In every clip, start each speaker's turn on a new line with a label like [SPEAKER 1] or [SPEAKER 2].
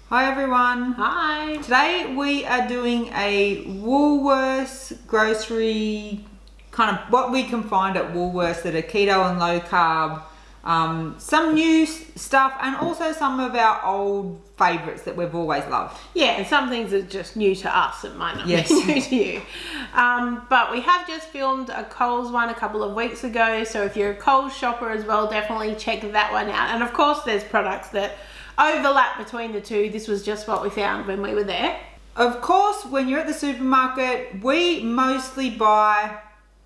[SPEAKER 1] Hi everyone.
[SPEAKER 2] Hi.
[SPEAKER 1] Today we are doing a Woolworths grocery, kind of what we can find at Woolworths that are keto and low carb. Some new stuff and also some of our old favourites that we've always loved.
[SPEAKER 2] Yeah, and some things are just new to us. It might not
[SPEAKER 1] Yes.
[SPEAKER 2] be new to you. But we have just filmed a Coles one a couple of weeks ago. So if you're a Coles shopper as well, definitely check that one out. And of course, there's products that overlap between the two. This was just what we found when we were there.
[SPEAKER 1] Of course, when you're at the supermarket, we mostly buy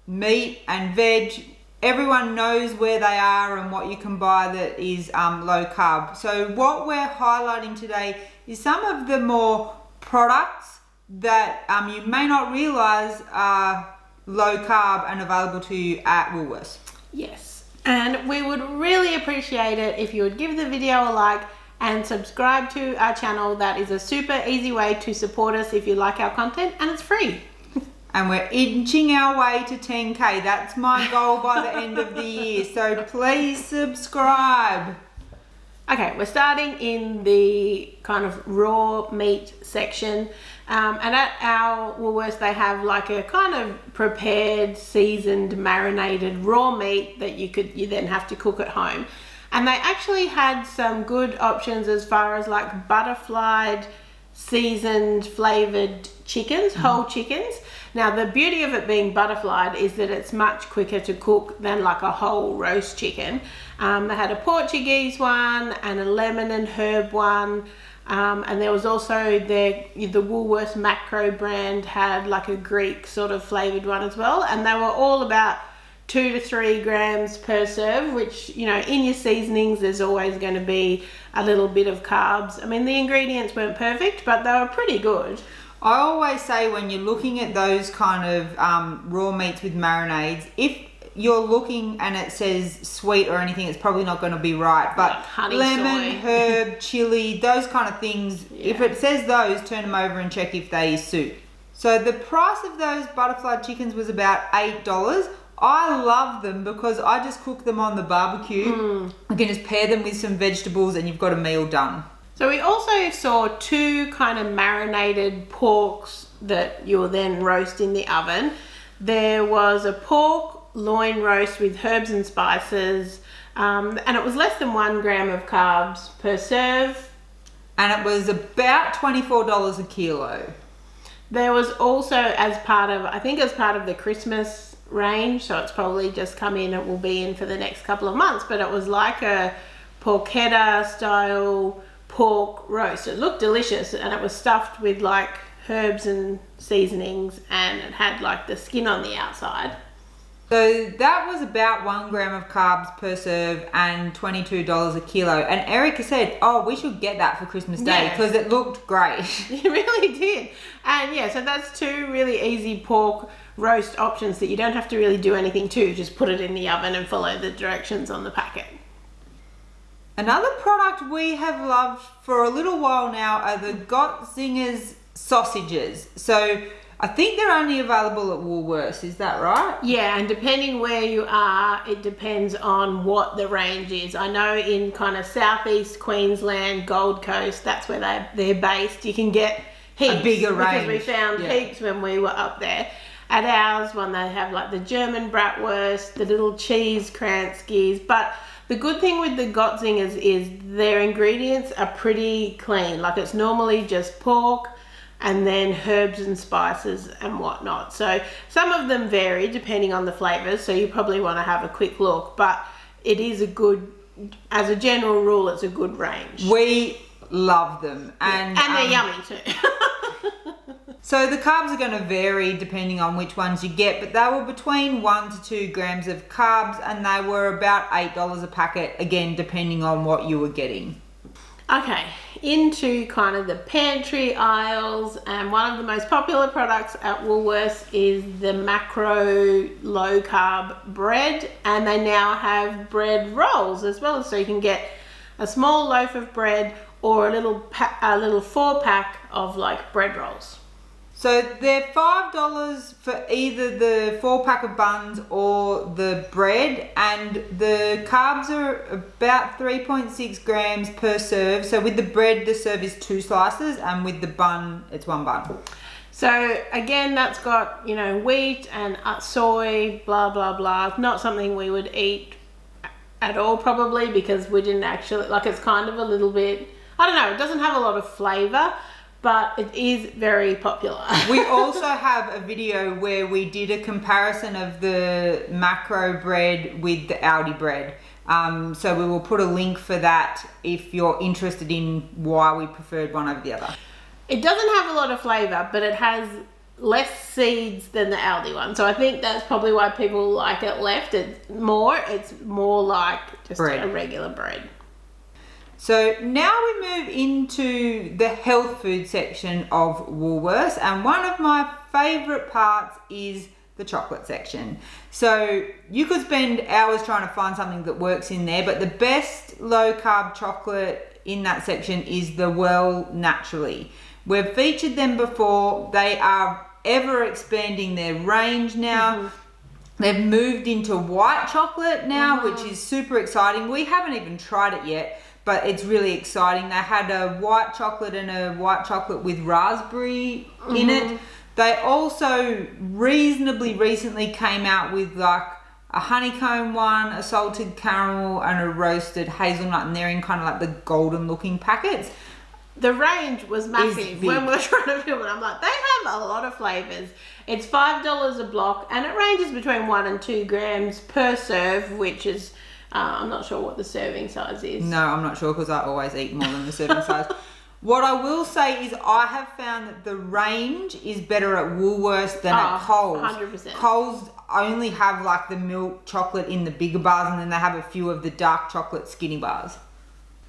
[SPEAKER 1] meat and veg. Everyone knows where they are and what you can buy that is low carb. So what we're highlighting today is some of the more products that you may not realise are low carb and available to you at Woolworths.
[SPEAKER 2] Yes, and we would really appreciate it if you would give the video a like and subscribe to our channel. That is a super easy way to support us if you like our content, and it's free.
[SPEAKER 1] And we're inching our way to 10K. That's my goal by the end of the year. So please subscribe.
[SPEAKER 2] Okay, we're starting in the kind of raw meat section. And at our Woolworths, they have like a kind of prepared, seasoned, marinated raw meat that you then have to cook at home. And they actually had some good options as far as like butterflied, seasoned, flavoured chickens, whole chickens. Now the beauty of it being butterflied is that it's much quicker to cook than like a whole roast chicken. They had a Portuguese one and a lemon and herb one. And there was also the Woolworths macro brand had like a Greek sort of flavoured one as well. And they were all about 2 to 3 grams per serve, which, you know, in your seasonings, there's always going to be a little bit of carbs. I mean, the ingredients weren't perfect, but they were pretty good.
[SPEAKER 1] I always say when you're looking at those kind of raw meats with marinades, if you're looking and it says sweet or anything, it's probably not going to be right. But
[SPEAKER 2] like honey,
[SPEAKER 1] lemon,
[SPEAKER 2] soy,
[SPEAKER 1] herb, chili, those kind of things,
[SPEAKER 2] yeah.
[SPEAKER 1] If it says those, turn them over and check if they suit. So the price of those butterflied chickens was about $8. I love them because I just cook them on the barbecue. I can just pair them with some vegetables and you've got a meal done.
[SPEAKER 2] So we also saw 2 kind of marinated porks that you'll then roast in the oven. There was a pork loin roast with herbs and spices, and it was less than 1 gram of carbs per serve.
[SPEAKER 1] And it was about $24 a kilo.
[SPEAKER 2] There was also as part of the Christmas range, so it's probably just come in, it will be in for the next couple of months, but it was like a porchetta style pork roast. It looked delicious and it was stuffed with like herbs and seasonings, and it had like the skin on the outside.
[SPEAKER 1] So that was about 1 gram of carbs per serve and $22 a kilo. And Erica said, oh, we should get that for Christmas Day because it looked great.
[SPEAKER 2] It really did. And yeah, so that's 2 really easy pork roast options that you don't have to really do anything to. Just put it in the oven and follow the directions on the packet.
[SPEAKER 1] Another product we have loved for a little while now are the Gotzingers sausages. So I think they're only available at Woolworths, is that right?
[SPEAKER 2] Yeah, and depending where you are, it depends on what the range is. I know in kind of southeast Queensland, Gold Coast, that's where they're based. You can get heaps.
[SPEAKER 1] A bigger range.
[SPEAKER 2] Because we found heaps when we were up there. At ours, when they have like the German bratwurst, the little cheese kranskis, but the good thing with the Gotzingers is their ingredients are pretty clean. Like it's normally just pork and then herbs and spices and whatnot. So some of them vary depending on the flavours, so you probably want to have a quick look, but it is as a general rule, it's a good range.
[SPEAKER 1] We love them.
[SPEAKER 2] And they're yummy too.
[SPEAKER 1] So the carbs are going to vary depending on which ones you get, but they were between 1 to 2 grams of carbs and they were about $8 a packet, again, depending on what you were getting.
[SPEAKER 2] Okay, into kind of the pantry aisles, and one of the most popular products at Woolworths is the macro low carb bread, and they now have bread rolls as well, so you can get a small loaf of bread or a little 4-pack of like bread rolls.
[SPEAKER 1] So they're $5 for either the 4-pack of buns or the bread, and the carbs are about 3.6 grams per serve. So with the bread, the serve is 2 slices, and with the bun, it's 1 bun.
[SPEAKER 2] So again, that's got, you know, wheat and soy, blah, blah, blah. Not something we would eat at all probably, because we didn't actually, like, it's kind of a little bit, I don't know, it doesn't have a lot of flavour, but it is very popular.
[SPEAKER 1] We also have a video where we did a comparison of the macro bread with the Aldi bread. So we will put a link for that if you're interested in why we preferred one over the other.
[SPEAKER 2] It doesn't have a lot of flavour, but it has less seeds than the Aldi one. So I think that's probably why people like it left. It's more like just
[SPEAKER 1] bread.
[SPEAKER 2] A regular bread.
[SPEAKER 1] So now we move into the health food section of Woolworths, and one of my favourite parts is the chocolate section. So you could spend hours trying to find something that works in there, but the best low carb chocolate in that section is the Well Naturally. We've featured them before. They are ever expanding their range now. Mm-hmm. They've moved into white chocolate now, which is super exciting. We haven't even tried it yet, but it's really exciting. They had a white chocolate and a white chocolate with raspberry in it. They also reasonably recently came out with like a honeycomb one, a salted caramel, and a roasted hazelnut, and they're in kind of like the golden looking packets.
[SPEAKER 2] The range was massive when we were trying to film it. I'm like, they have a lot of flavours. It's $5 a block, and it ranges between 1 and 2 grams per serve, which is, I'm not sure what the serving size is.
[SPEAKER 1] No, I'm not sure, because I always eat more than the serving size. What I will say is I have found that the range is better at Woolworths than at Coles.
[SPEAKER 2] 100%.
[SPEAKER 1] Coles only have like the milk chocolate in the bigger bars, and then they have a few of the dark chocolate skinny bars.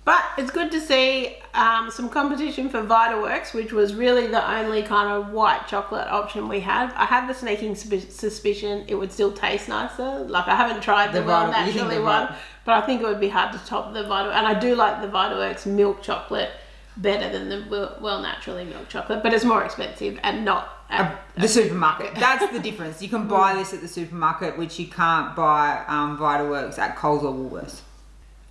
[SPEAKER 2] But it's good to see some competition for Vitaworks, which was really the only kind of white chocolate option we had. I had the sneaking suspicion it would still taste nicer. Like, I haven't tried the Well Naturally one, but I think it would be hard to top the Vitaworks. And I do like the Vitaworks milk chocolate better than the Well Naturally milk chocolate, but it's more expensive and not at
[SPEAKER 1] the supermarket. That's the difference. You can buy this at the supermarket, which you can't buy Vitaworks at Coles or Woolworths.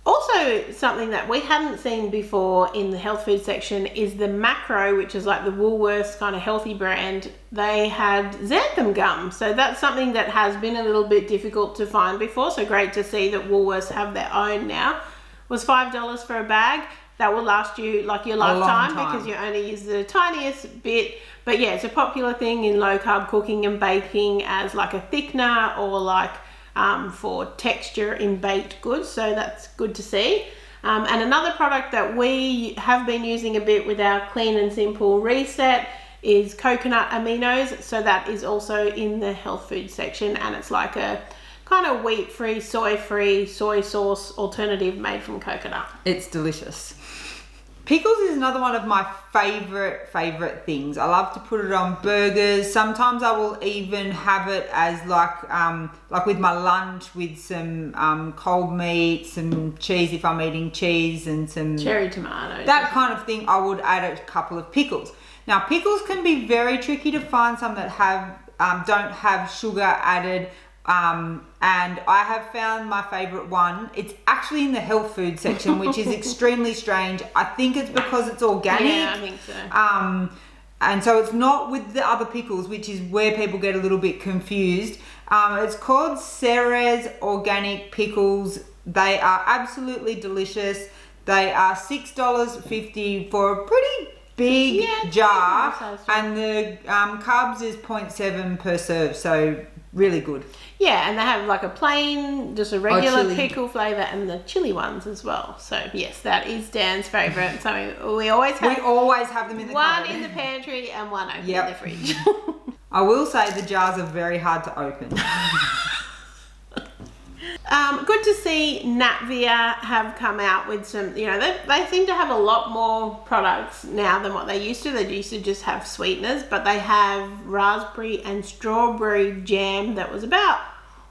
[SPEAKER 2] Also, something that we hadn't seen before in the health food section is the Macro, which is like the Woolworths kind of healthy brand. They had xanthan gum. So that's something that has been a little bit difficult to find before. So great to see that Woolworths have their own now. It was $5 for a bag. That will last you like your lifetime because you only use the tiniest bit. But yeah, it's a popular thing in low carb cooking and baking as like a thickener or like for texture in baked goods, so that's good to see. And another product that we have been using a bit with our Clean and Simple Reset is coconut aminos. So that is also in the health food section, and it's like a kind of wheat-free, soy-free soy sauce alternative made from coconut.
[SPEAKER 1] It's delicious. Pickles is another one of my favorite things. I love to put it on burgers. Sometimes I will even have it as like with my lunch with some cold meat, some cheese if I'm eating cheese, and some
[SPEAKER 2] cherry tomatoes. That
[SPEAKER 1] kind of thing. I would add a couple of pickles. Now, pickles can be very tricky to find. Some that have don't have sugar added. And I have found my favorite one. It's actually in the health food section, which is extremely strange. I think it's because it's organic.
[SPEAKER 2] Yeah, I think so.
[SPEAKER 1] And so it's not with the other pickles, which is where people get a little bit confused. It's called Ceres organic pickles. They are absolutely delicious. They are $6.50 for a pretty big jar, and the carbs is 0.7 per serve, so really good.
[SPEAKER 2] Yeah, and they have like a plain, just a regular pickle flavour, and the chili ones as well. So yes, that is Dan's favourite. So we always have
[SPEAKER 1] them in the
[SPEAKER 2] one
[SPEAKER 1] cupboard.
[SPEAKER 2] in the pantry and one open in the fridge.
[SPEAKER 1] I will say the jars are very hard to open.
[SPEAKER 2] Good to see Natvia have come out with some, you know, they seem to have a lot more products now than what they used to. They used to just have sweeteners, but they have raspberry and strawberry jam that was about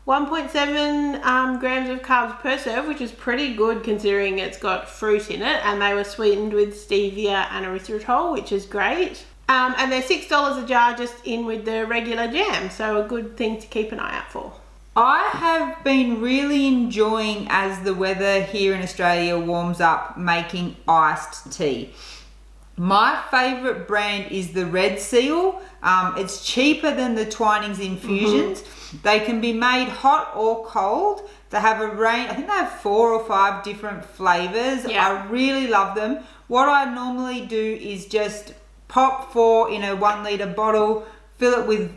[SPEAKER 2] 1.7 grams of carbs per serve, which is pretty good considering it's got fruit in it, and they were sweetened with stevia and erythritol, which is great. And they're $6 a jar just in with the regular jam. So a good thing to keep an eye out for.
[SPEAKER 1] I have been really enjoying, as the weather here in Australia warms up, making iced tea. My favourite brand is the Red Seal. It's cheaper than the Twinings infusions. They can be made hot or cold. They have a range, I think they have 4 or 5 different flavours.
[SPEAKER 2] Yeah.
[SPEAKER 1] I really love them. What I normally do is just pop 4 in a 1 litre bottle, fill it with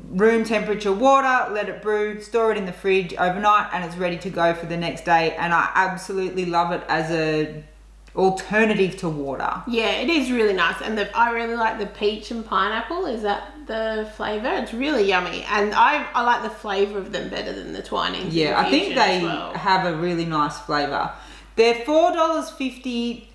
[SPEAKER 1] room temperature water, let it brew, store it in the fridge overnight, and it's ready to go for the next day. And I absolutely love it as a alternative to water.
[SPEAKER 2] Yeah, it is really nice. And I really like the peach and pineapple. Is that the flavour? It's really yummy. And I like the flavour of them better than the Twinings.
[SPEAKER 1] Yeah, I think they have a really nice flavour. They're $4.50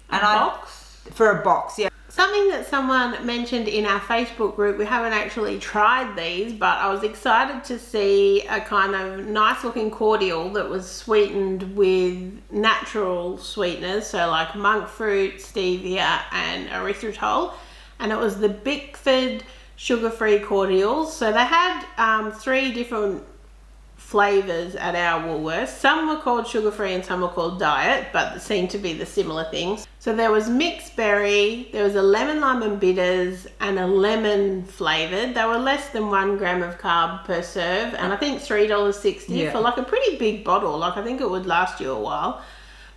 [SPEAKER 1] for a box, yeah.
[SPEAKER 2] Something that someone mentioned in our Facebook group, we haven't actually tried these, but I was excited to see a kind of nice looking cordial that was sweetened with natural sweeteners, so like monk fruit, stevia and erythritol, and it was the Bickford sugar-free cordials. So they had 3 different flavours at our Woolworths. Some were called sugar-free and some were called diet, but they seem to be the similar things. So there was mixed berry, there was a lemon, lime and bitters, and a lemon flavoured. They were less than 1 gram of carb per serve, and I think $3.60 for like a pretty big bottle. Like I think it would last you a while.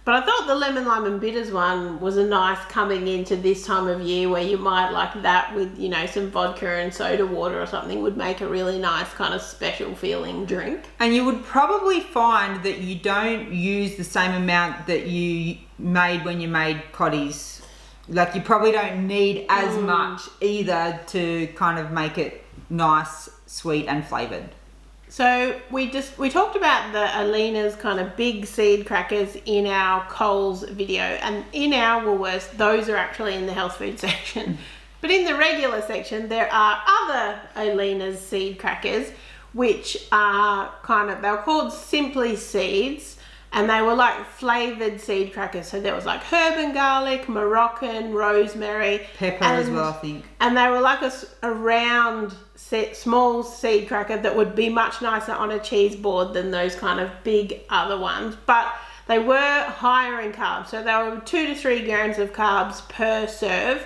[SPEAKER 2] But I thought the lemon, lime and bitters one was a nice coming into this time of year where you might like that with, you know, some vodka and soda water or something would make a really nice kind of special feeling drink.
[SPEAKER 1] And you would probably find that you don't use the same amount that you made when you made coddies. Like you probably don't need as much either to kind of make it nice, sweet and flavoured.
[SPEAKER 2] So we talked about the Olinas kind of big seed crackers in our Coles video, and in our Woolworths those are actually in the health food section. But in the regular section there are other Olinas seed crackers which are they were called Simply Seeds, and they were like flavoured seed crackers. So there was like herb and garlic, Moroccan, rosemary,
[SPEAKER 1] pepper as well, I think.
[SPEAKER 2] And they were like a round small seed cracker that would be much nicer on a cheese board than those kind of big other ones. But they were higher in carbs, so they were 2 to 3 grams of carbs per serve.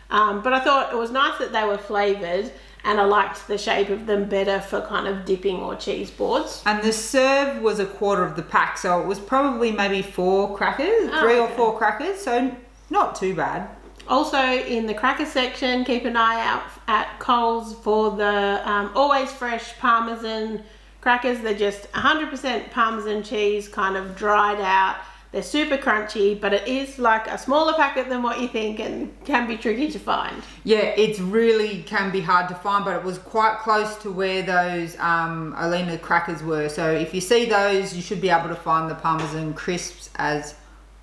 [SPEAKER 2] But I thought it was nice that they were flavoured, and I liked the shape of them better for kind of dipping or cheese boards.
[SPEAKER 1] And the serve was a quarter of the pack, so it was probably maybe 4 crackers, 3 or 4 crackers, so not too bad.
[SPEAKER 2] Also in the cracker section, keep an eye out at Coles for the always fresh parmesan crackers. They're just 100% parmesan cheese, kind of dried out. They're super crunchy, but it is like a smaller packet than what you think and can be tricky to find.
[SPEAKER 1] Yeah, it really can be hard to find, but it was quite close to where those Olina crackers were. So if you see those, you should be able to find the parmesan crisps as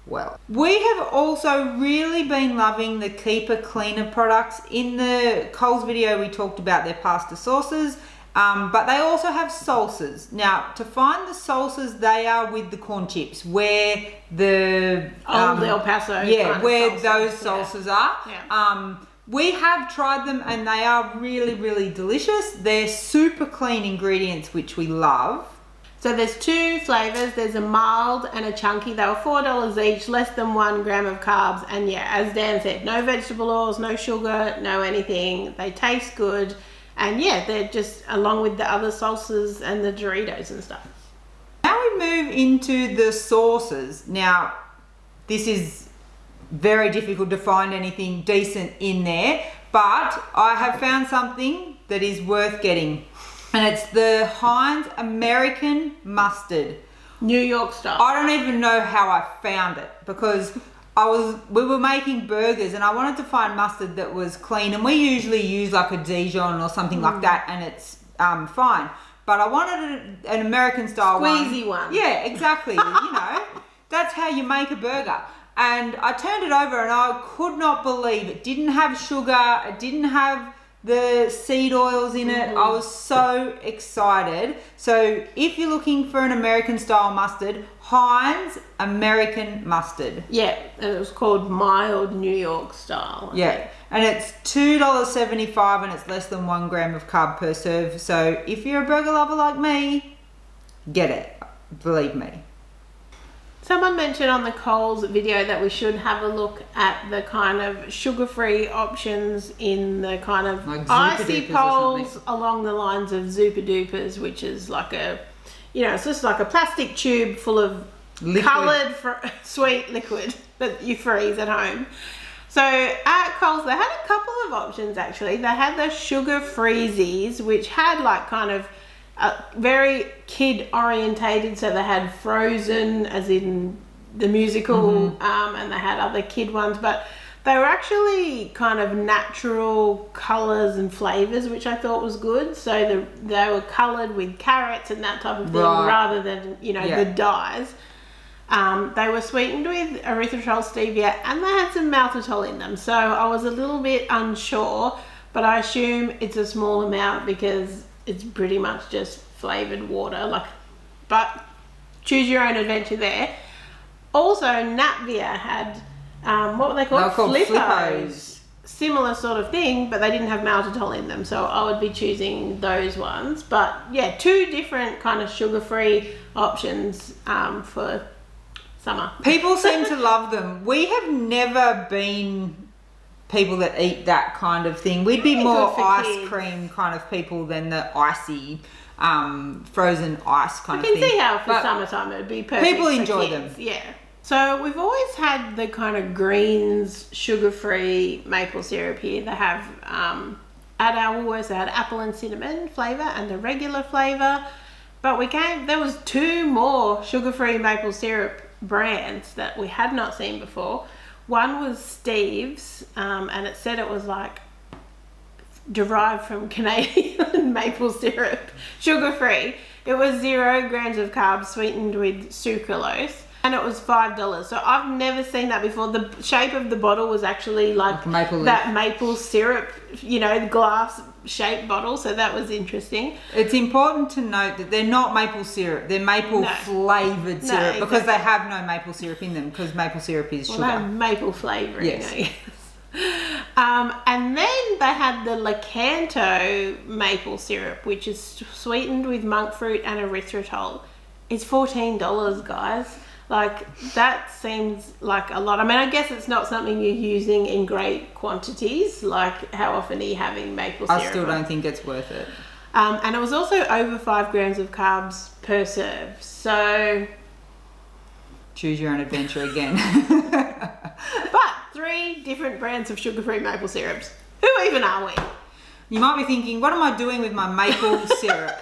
[SPEAKER 1] well. We have also really been loving the Keeper Cleaner products. In the Coles video we talked about their pasta sauces, but they also have salsas. Now to find the salsas, they are with the corn chips, where the
[SPEAKER 2] Old El Paso
[SPEAKER 1] where
[SPEAKER 2] salsas.
[SPEAKER 1] Those salsas are.
[SPEAKER 2] Yeah.
[SPEAKER 1] We have tried them and they are really, really delicious. They're super clean ingredients, which we love.
[SPEAKER 2] So there's 2 flavours. There's a mild and a chunky. They were $4 each, less than 1 gram of carbs. And yeah, as Dan said, no vegetable oils, no sugar, no anything. They taste good. And yeah, they're just along with the other salsas and the Doritos and stuff.
[SPEAKER 1] Now we move into the sauces. Now, this is very difficult to find anything decent in there, but I have found something that is worth getting. And it's the Heinz American mustard.
[SPEAKER 2] New York style.
[SPEAKER 1] I don't even know how I found it, because we were making burgers and I wanted to find mustard that was clean, and we usually use like a Dijon or something like that, and it's fine. But I wanted an American style
[SPEAKER 2] squeezy one.
[SPEAKER 1] Yeah, exactly. You know, that's how you make a burger. And I turned it over and I could not believe it didn't have sugar, it didn't have the seed oils in it. I was so excited. So if you're looking for an American style mustard, Heinz American mustard.
[SPEAKER 2] Yeah, and it was called mild New York style.
[SPEAKER 1] Yeah, and it's $2.75 and it's less than 1 gram of carb per serve. So if you're a burger lover like me, get it. Believe me.
[SPEAKER 2] Someone mentioned on the Coles video that we should have a look at the kind of sugar-free options in the kind of
[SPEAKER 1] like
[SPEAKER 2] icy poles along the lines of Zupa Dupas, which is like a, you know, it's just like a plastic tube full of coloured sweet liquid that you freeze at home. So at Coles, they had a couple of options actually. They had the sugar Freezies, which had like kind of very kid orientated, so they had Frozen as in the musical, and they had other kid ones, but they were actually kind of natural colours and flavours, which I thought was good. So they were coloured with carrots and that type of thing, rather than, you know, the dyes. They were sweetened with erythritol, stevia, and they had some maltitol in them. So I was a little bit unsure, but I assume it's a small amount because it's pretty much just flavoured water. But choose your own adventure there. Also, Natvia had, what were they called?
[SPEAKER 1] Flippos.
[SPEAKER 2] Similar sort of thing, but they didn't have maltitol in them, so I would be choosing those ones. But yeah, 2 different kind of sugar-free options for summer.
[SPEAKER 1] People seem to love them. We have never been people that eat that kind of thing. We'd be more ice cream kind of people than the icy frozen ice kind of thing.
[SPEAKER 2] I can see how for summertime it would be perfect.
[SPEAKER 1] People
[SPEAKER 2] for
[SPEAKER 1] enjoy
[SPEAKER 2] kids.
[SPEAKER 1] them.
[SPEAKER 2] Yeah. So we've always had the kind of greens sugar-free maple syrup here. They have at our Woolworths, they had apple and cinnamon flavour and the regular flavour. But there was 2 more sugar-free maple syrup brands that we had not seen before. One was Steeves, and it said it was like derived from Canadian maple syrup, sugar-free. It was 0 grams of carbs, sweetened with sucralose, and it was $5. So I've never seen that before. The shape of the bottle was actually like that maple syrup, you know, glass shaped bottle, so that was interesting.
[SPEAKER 1] It's important to note that they're not maple syrup, they're maple flavoured syrup, because they have no maple syrup in them, because maple syrup is sugar.
[SPEAKER 2] They have maple flavouring,
[SPEAKER 1] yes.
[SPEAKER 2] I guess. And then they had the Lakanto maple syrup, which is sweetened with monk fruit and erythritol. It's $14, guys. Like, that seems like a lot. I mean, I guess it's not something you're using in great quantities. Like, how often are you having maple syrup?
[SPEAKER 1] I still don't think it's worth it.
[SPEAKER 2] And it was also over 5 grams of carbs per serve. So
[SPEAKER 1] choose your own adventure again.
[SPEAKER 2] But 3 different brands of sugar-free maple syrups. Who even are we?
[SPEAKER 1] You might be thinking, what am I doing with my maple syrup?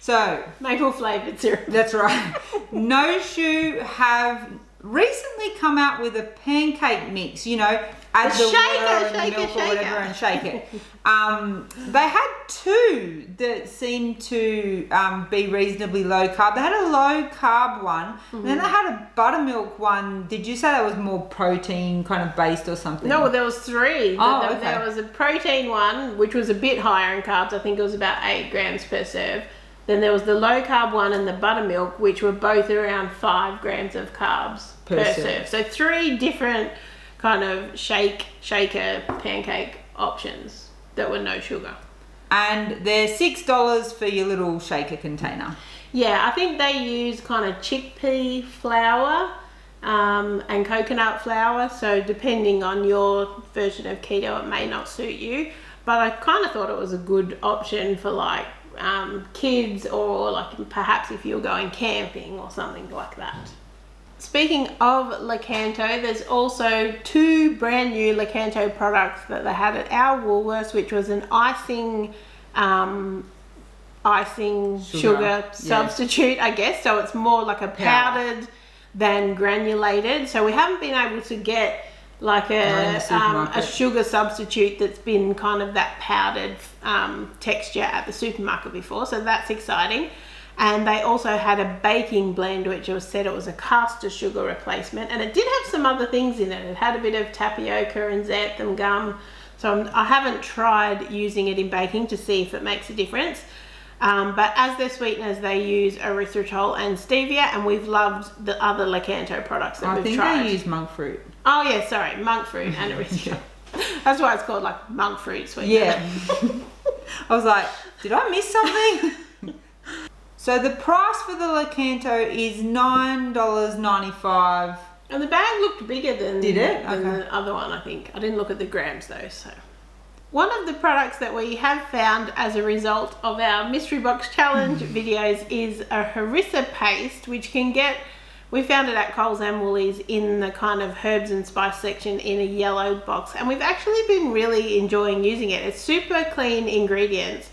[SPEAKER 1] So
[SPEAKER 2] maple flavoured syrup.
[SPEAKER 1] That's right. Noshu have recently come out with a pancake mix, you know, add the water and milk or whatever and shake it. They had 2 that seemed to be reasonably low carb. They had a low carb one, and then they had a buttermilk one. Did you say that was more protein kind of based or something?
[SPEAKER 2] No, there was 3.
[SPEAKER 1] Okay.
[SPEAKER 2] There was a protein one, which was a bit higher in carbs. I think it was about 8 grams per serve. Then there was the low carb one and the buttermilk, which were both around 5 grams of carbs per serve. So 3 different kind of shaker pancake options that were no sugar.
[SPEAKER 1] And they're $6 for your little shaker container.
[SPEAKER 2] Yeah, I think they use kind of chickpea flour and coconut flour. So depending on your version of keto, it may not suit you. But I kind of thought it was a good option for like kids, or like perhaps if you're going camping or something like that. Speaking of Lakanto, there's also 2 brand new Lakanto products that they had at our Woolworths, which was an icing sugar substitute, I guess. So it's more like a powdered than granulated. So we haven't been able to get like a sugar substitute that's been kind of that powdered texture at the supermarket before, so that's exciting. And they also had a baking blend, which was said it was a caster sugar replacement, and it did have some other things in it. It had a bit of tapioca and xanthan gum, So I haven't tried using it in baking to see if it makes a difference. But as their sweeteners, they use erythritol and stevia, and we've loved the other Lakanto products that we've tried.
[SPEAKER 1] I think they use monk fruit.
[SPEAKER 2] Oh yeah, sorry, monk fruit and erythritol. That's why it's called like monk fruit sweetener.
[SPEAKER 1] Yeah. I was like, did I miss something? So the price for the Lakanto is $9.95.
[SPEAKER 2] And the bag looked bigger than,
[SPEAKER 1] Did it?
[SPEAKER 2] than the other one, I think. I didn't look at the grams though, so. One of the products that we have found as a result of our mystery box challenge videos is a harissa paste, which we found it at Coles and Woolies in the kind of herbs and spice section in a yellow box. And we've actually been really enjoying using it. It's super clean ingredients.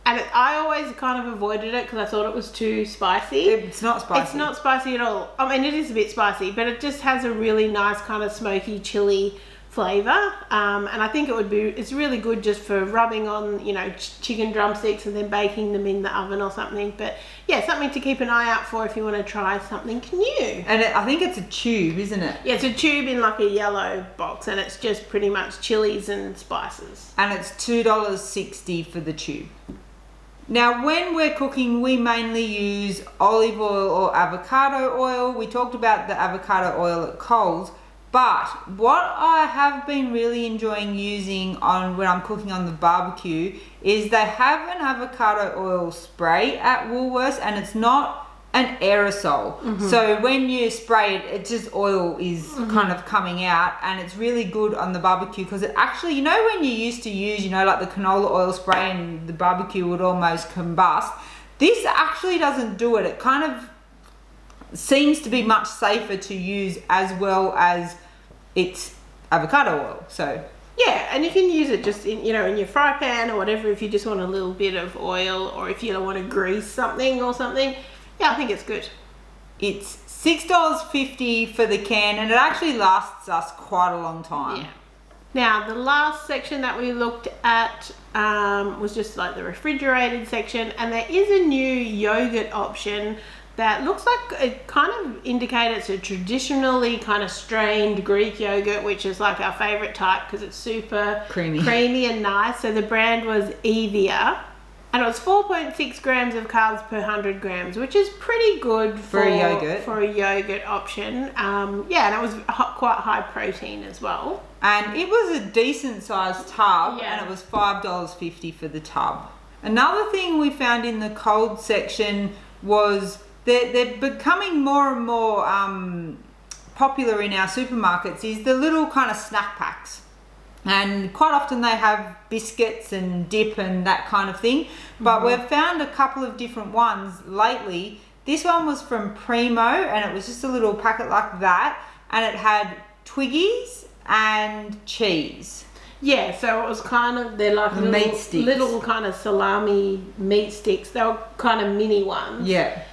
[SPEAKER 2] And I always kind of avoided it because I thought it was too spicy.
[SPEAKER 1] It's not spicy.
[SPEAKER 2] It's not spicy at all. I mean, it is a bit spicy, but it just has a really nice kind of smoky, chili flavour. And I think it's really good just for rubbing on, chicken drumsticks and then baking them in the oven or something. But yeah, something to keep an eye out for if you want to try something new.
[SPEAKER 1] And I think it's a tube, isn't it?
[SPEAKER 2] Yeah, it's a tube in like a yellow box, and it's just pretty much chilies and spices.
[SPEAKER 1] And it's $2.60 for the tube. Now, when we're cooking, we mainly use olive oil or avocado oil. We talked about the avocado oil at Coles, but what I have been really enjoying using when I'm cooking on the barbecue is they have an avocado oil spray at Woolworths, and it's not an aerosol. So when you spray it, just oil is kind of coming out, and it's really good on the barbecue because it actually, when you used to use, like the canola oil spray and the barbecue would almost combust, this actually doesn't do it. It kind of seems to be much safer to use, as well as it's avocado oil. So
[SPEAKER 2] yeah, and you can use it just in your fry pan or whatever if you just want a little bit of oil, or if you don't want to grease something or something. Yeah, I think it's good.
[SPEAKER 1] It's $6.50 for the can, and it actually lasts us quite a long time.
[SPEAKER 2] Yeah. Now, the last section that we looked at was just like the refrigerated section, and there is a new yogurt option that looks like it kind of indicates a traditionally kind of strained Greek yogurt, which is like our favorite type because it's super creamy and nice. So the brand was Evia, and it was 4.6 grams of carbs per 100 grams, which is pretty good for a yogurt option. Yeah, and it was quite high protein as well.
[SPEAKER 1] And it was a decent sized tub, and it was $5.50 for the tub. Another thing we found in the cold section was they're becoming more and more popular in our supermarkets is the little kind of snack packs. And quite often they have biscuits and dip and that kind of thing. But we've found a couple of different ones lately. This one was from Primo, and it was just a little packet like that. And it had Twiggies and cheese.
[SPEAKER 2] Yeah, so it was kind of, they're like
[SPEAKER 1] meat sticks.
[SPEAKER 2] Little kind of salami meat sticks. They were kind of mini ones.
[SPEAKER 1] Yeah.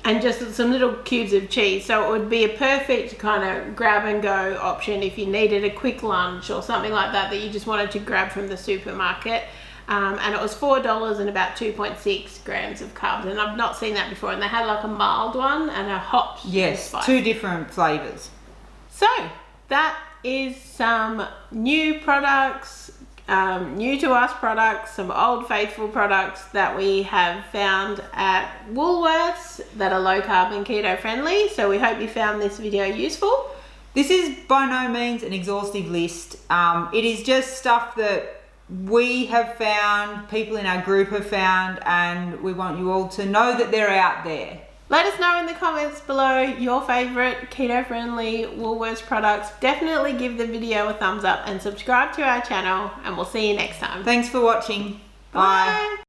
[SPEAKER 2] And just some little cubes of cheese. So it would be a perfect kind of grab and go option if you needed a quick lunch or something like that you just wanted to grab from the supermarket. And it was $4 and about 2.6 grams of carbs. And I've not seen that before. And they had like a mild one and a hot.
[SPEAKER 1] Yes, two different flavours.
[SPEAKER 2] So that is some new products, new to us products, some old faithful products that we have found at Woolworths that are low carb and keto friendly. So we hope you found this video useful.
[SPEAKER 1] This is by no means an exhaustive list. It is just stuff that we have found, people in our group have found, and we want you all to know that they're out there.
[SPEAKER 2] Let us know in the comments below your favourite keto-friendly Woolworths products. Definitely give the video a thumbs up and subscribe to our channel, and we'll see you next time.
[SPEAKER 1] Thanks for watching.
[SPEAKER 2] Bye.